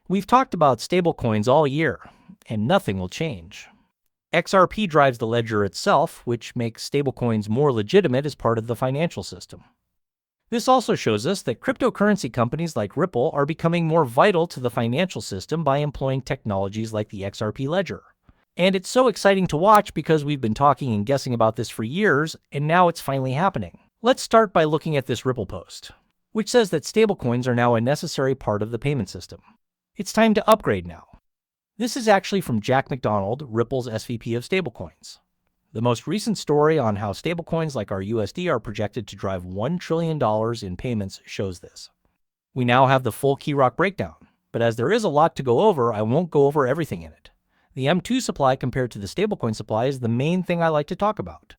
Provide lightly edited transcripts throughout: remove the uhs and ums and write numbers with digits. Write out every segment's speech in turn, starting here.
We've talked about stablecoins all year, and nothing will change. XRP drives the ledger itself, which makes stablecoins more legitimate as part of the financial system. This also shows us that cryptocurrency companies like Ripple are becoming more vital to the financial system by employing technologies like the XRP ledger. And it's so exciting to watch because we've been talking and guessing about this for years, and now it's finally happening. Let's start by looking at this Ripple post, which says that stablecoins are now a necessary part of the payment system. It's time to upgrade now. This is actually from Jack McDonald, Ripple's SVP of stablecoins. The most recent story on how stablecoins like our USD are projected to drive $1 trillion in payments shows this. We now have the full Key Rock breakdown, but as there is a lot to go over, I won't go over everything in it. The M2 supply compared to the stablecoin supply is the main thing I like to talk about.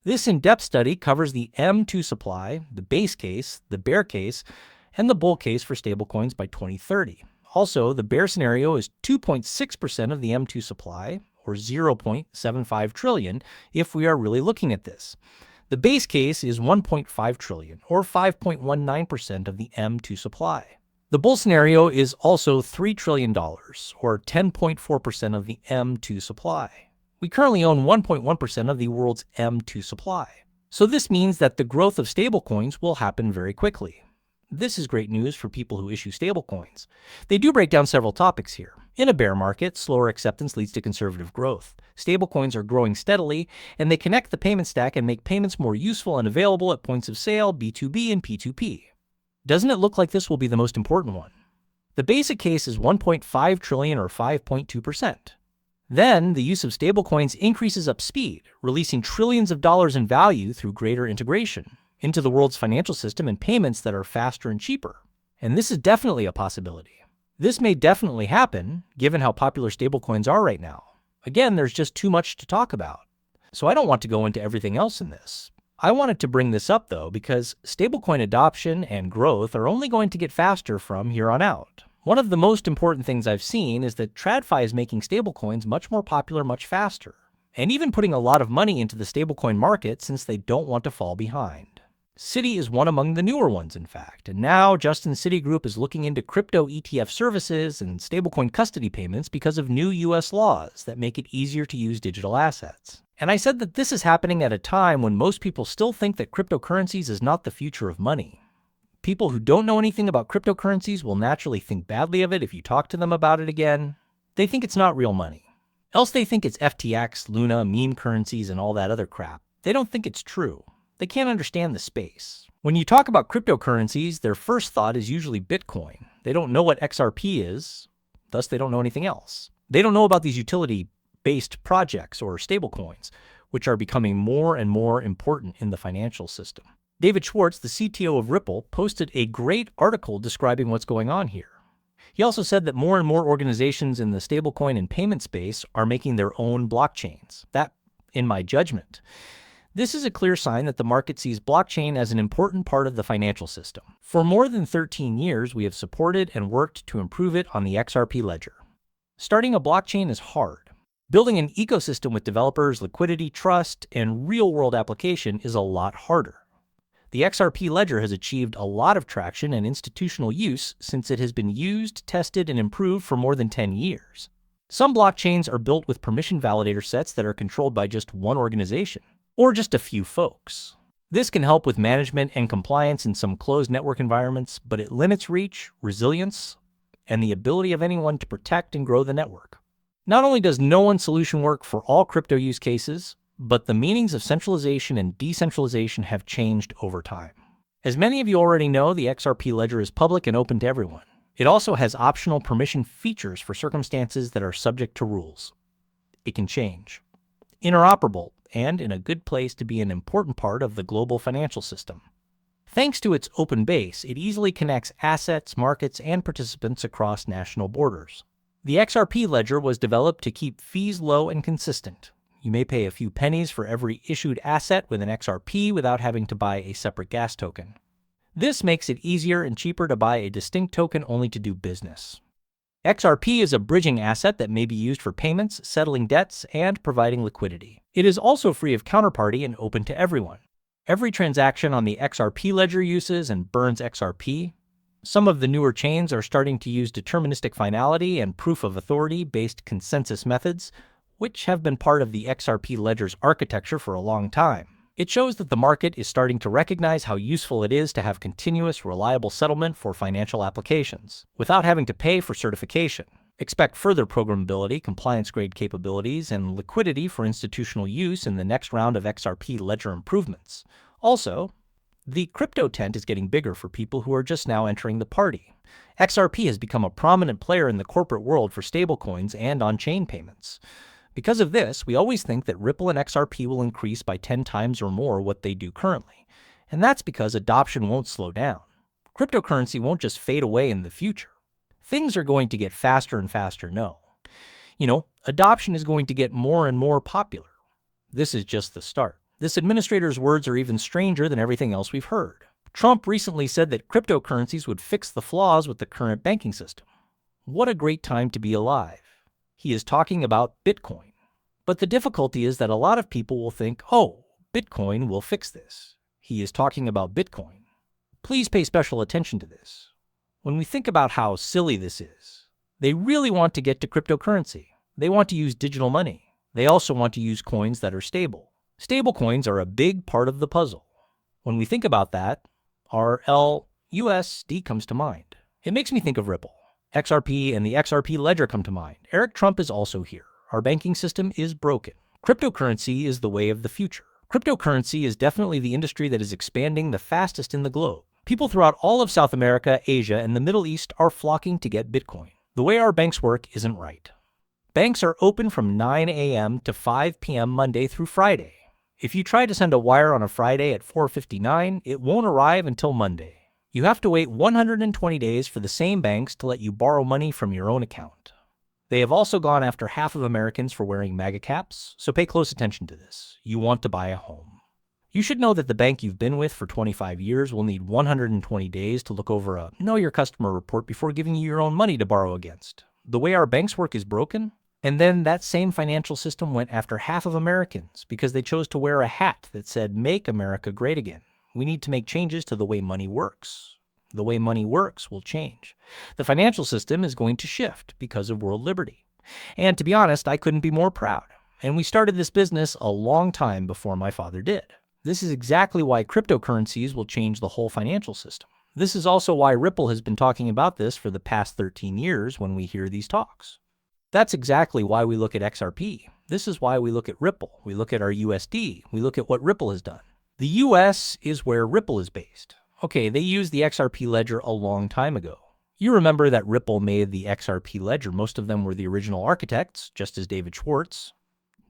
This in-depth study covers the M2 supply, the base case, the bear case, and the bull case for stablecoins by 2030. Also, the bear scenario is 2.6% of the M2 supply, or 0.75 trillion if we are really looking at this. The base case is 1.5 trillion, or 5.19% of the M2 supply. The bull scenario is also $3 trillion, or 10.4% of the M2 supply. We currently own 1.1% of the world's M2 supply. So this means that the growth of stablecoins will happen very quickly. This is great news for people who issue stablecoins. They do break down several topics here. In a bear market, slower acceptance leads to conservative growth. Stablecoins are growing steadily, and they connect the payment stack and make payments more useful and available at points of sale, B2B and P2P. Doesn't it look like this will be the most important one? The basic case is 1.5 trillion or 5.2%. Then, the use of stablecoins increases up speed, releasing trillions of dollars in value through greater integration into the world's financial system and payments that are faster and cheaper. And this is definitely a possibility. This may definitely happen, given how popular stablecoins are right now. Again, there's just too much to talk about. So I don't want to go into everything else in this. I wanted to bring this up, though, because stablecoin adoption and growth are only going to get faster from here on out. One of the most important things I've seen is that TradFi is making stablecoins much more popular much faster, and even putting a lot of money into the stablecoin market since they don't want to fall behind. Citi is one among the newer ones, in fact, and now Justin Citigroup is looking into crypto ETF services and stablecoin custody payments because of new US laws that make it easier to use digital assets. And I said that this is happening at a time when most people still think that cryptocurrencies is not the future of money. People who don't know anything about cryptocurrencies will naturally think badly of it if you talk to them about it again. They think it's not real money. Else they think it's FTX, Luna, meme currencies, and all that other crap. They don't think it's true. They can't understand the space. When you talk about cryptocurrencies, their first thought is usually Bitcoin. They don't know what XRP is, thus they don't know anything else. They don't know about these utility-based projects or stablecoins, which are becoming more and more important in the financial system. David Schwartz, the CTO of Ripple, posted a great article describing what's going on here. He also said that more and more organizations in the stablecoin and payment space are making their own blockchains. That, in my judgment, this is a clear sign that the market sees blockchain as an important part of the financial system. For more than 13 years, we have supported and worked to improve it on the XRP ledger. Starting a blockchain is hard. Building an ecosystem with developers, liquidity, trust, and real-world application is a lot harder. The XRP ledger has achieved a lot of traction and institutional use since it has been used, tested, and improved for more than 10 years. Some blockchains are built with permission validator sets that are controlled by just one organization, or just a few folks. This can help with management and compliance in some closed network environments, but it limits reach, resilience, and the ability of anyone to protect and grow the network. Not only does no one solution work for all crypto use cases, but the meanings of centralization and decentralization have changed over time. As many of you already know, the XRP ledger is public and open to everyone. It also has optional permission features for circumstances that are subject to rules. It can change. Interoperable, and in a good place to be an important part of the global financial system. Thanks to its open base, it easily connects assets, markets, and participants across national borders. The XRP ledger was developed to keep fees low and consistent. You may pay a few pennies for every issued asset with an XRP without having to buy a separate gas token. This makes it easier and cheaper to buy a distinct token only to do business. XRP is a bridging asset that may be used for payments, settling debts, and providing liquidity. It is also free of counterparty and open to everyone. Every transaction on the XRP ledger uses and burns XRP, Some of the newer chains are starting to use deterministic finality and proof of authority-based consensus methods, which have been part of the XRP ledger's architecture for a long time. It shows that the market is starting to recognize how useful it is to have continuous, reliable settlement for financial applications, without having to pay for certification. Expect further programmability, compliance-grade capabilities, and liquidity for institutional use in the next round of XRP ledger improvements. Also, the crypto tent is getting bigger for people who are just now entering the party. XRP has become a prominent player in the corporate world for stablecoins and on-chain payments. Because of this, we always think that Ripple and XRP will increase by 10 times or more what they do currently. And that's because adoption won't slow down. Cryptocurrency won't just fade away in the future. Things are going to get faster and faster, no. Adoption is going to get more and more popular. This is just the start. This administrator's words are even stranger than everything else we've heard. Trump recently said that cryptocurrencies would fix the flaws with the current banking system. What a great time to be alive. He is talking about Bitcoin. But the difficulty is that a lot of people will think, oh, Bitcoin will fix this. He is talking about Bitcoin. Please pay special attention to this. When we think about how silly this is, they really want to get to cryptocurrency. They want to use digital money. They also want to use coins that are stable. Stable coins are a big part of the puzzle. When we think about that, our LUSD comes to mind. It makes me think of Ripple. XRP and the XRP ledger come to mind. Eric Trump is also here. Our banking system is broken. Cryptocurrency is the way of the future. Cryptocurrency is definitely the industry that is expanding the fastest in the globe. People throughout all of South America, Asia, and the Middle East are flocking to get Bitcoin. The way our banks work isn't right. Banks are open from 9 a.m. to 5 p.m. Monday through Friday. If you try to send a wire on a Friday at 4:59, it won't arrive until Monday. You have to wait 120 days for the same banks to let you borrow money from your own account. They have also gone after half of Americans for wearing MAGA caps, so pay close attention to this. You want to buy a home. You should know that the bank you've been with for 25 years will need 120 days to look over a Know Your Customer report before giving you your own money to borrow against. The way our banks work is broken, and then that same financial system went after half of Americans because they chose to wear a hat that said, "Make America Great Again." We need to make changes to the way money works. The way money works will change. The financial system is going to shift because of world liberty. And to be honest, I couldn't be more proud. And we started this business a long time before my father did. This is exactly why cryptocurrencies will change the whole financial system. This is also why Ripple has been talking about this for the past 13 years when we hear these talks. That's exactly why we look at XRP. This is why we look at Ripple. We look at our USD. We look at what Ripple has done. The US is where Ripple is based. Okay, they used the XRP ledger a long time ago. You remember that Ripple made the XRP ledger. Most of them were the original architects, just as David Schwartz.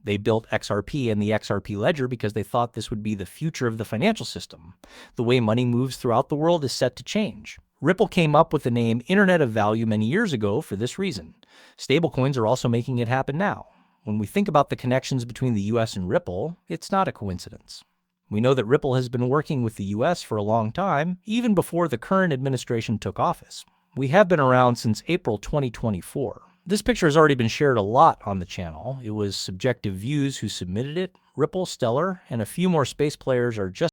They built XRP and the XRP ledger because they thought this would be the future of the financial system. The way money moves throughout the world is set to change. Ripple came up with the name Internet of Value many years ago for this reason. Stablecoins are also making it happen now. When we think about the connections between the US and Ripple, it's not a coincidence. We know that Ripple has been working with the US for a long time, even before the current administration took office. We have been around since April 2024. This picture has already been shared a lot on the channel. It was Subjective Views who submitted it. Ripple, Stellar, and a few more space players are just